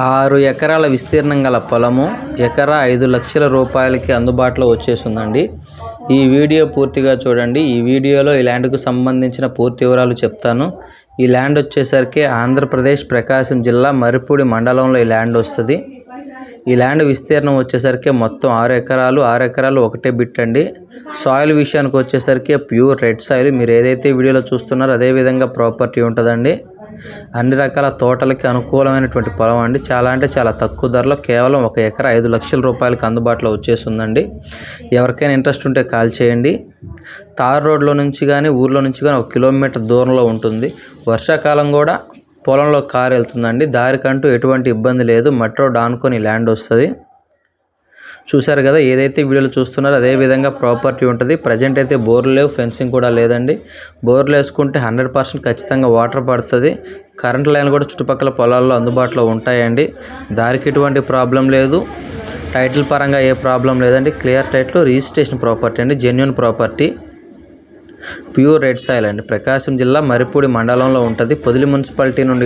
6 ఎకరాల విస్తీర్ణం గల పొలము ఎకరా 5 లక్షల రూపాయలకి అందుబాటులో వచ్చేసిందండి. ఈ వీడియో పూర్తిగా చూడండి. ఈ వీడియోలో ఈ ల్యాండ్కు సంబంధించిన పూర్తి వివరాలు చెప్తాను. ఈ ల్యాండ్ వచ్చేసరికి ఆంధ్రప్రదేశ్ ప్రకాశం జిల్లా మరిపూడి మండలంలో ఈ ల్యాండ్ వస్తుంది. ఈ ల్యాండ్ విస్తీర్ణం వచ్చేసరికి మొత్తం 6 ఎకరాలు. 6 ఎకరాలు ఒకటే బిట్ అండి. సాయిల్ విషయానికి వచ్చేసరికి ప్యూర్ రెడ్ సాయిల్. మీరు ఏదైతే వీడియోలో చూస్తున్నారో అదే విధంగా ప్రాపర్టీ ఉంటుందండి. అన్ని రకాల తోటలకి అనుకూలమైనటువంటి పొలం అండి. చాలా అంటే చాలా తక్కువ ధరలో కేవలం 1 ఎకరా 5 లక్షల రూపాయలకి అందుబాటులో వచ్చేస్తుందండి. ఎవరికైనా ఇంట్రెస్ట్ ఉంటే కాల్ చేయండి. తార్ రోడ్లో నుంచి కానీ ఊర్లో నుంచి కానీ 1 కిలోమీటర్ దూరంలో ఉంటుంది. వర్షాకాలం కూడా పొలంలో కారు వెళ్తుందండి. దారికంటూ ఎటువంటి ఇబ్బంది లేదు. మట్టి రోడ్ ఆనుకొని ల్యాండ్ వస్తుంది. చూసారు కదా, ఏదైతే వీడియోలో చూస్తున్నారో అదే విధంగా ప్రాపర్టీ ఉంటుంది. ప్రజెంట్ అయితే బోర్లు లేవు, ఫెన్సింగ్ కూడా లేదండి. బోర్లు వేసుకుంటే 100% ఖచ్చితంగా వాటర్ పడుతుంది. కరెంట్ లైన్ కూడా చుట్టుపక్కల పొలాల్లో అందుబాటులో ఉంటాయండి. దారికి ఎటువంటి ప్రాబ్లం లేదు. టైటిల్ పరంగా ఏ ప్రాబ్లం లేదండి. క్లియర్ టైటిల్, రిజిస్ట్రేషన్ ప్రాపర్టీ అండి. Genuine property, pure red soil అండి. ప్రకాశం జిల్లా మరిపూడి మండలంలో ఉంటుంది. పొదిలి మున్సిపాలిటీ నుండి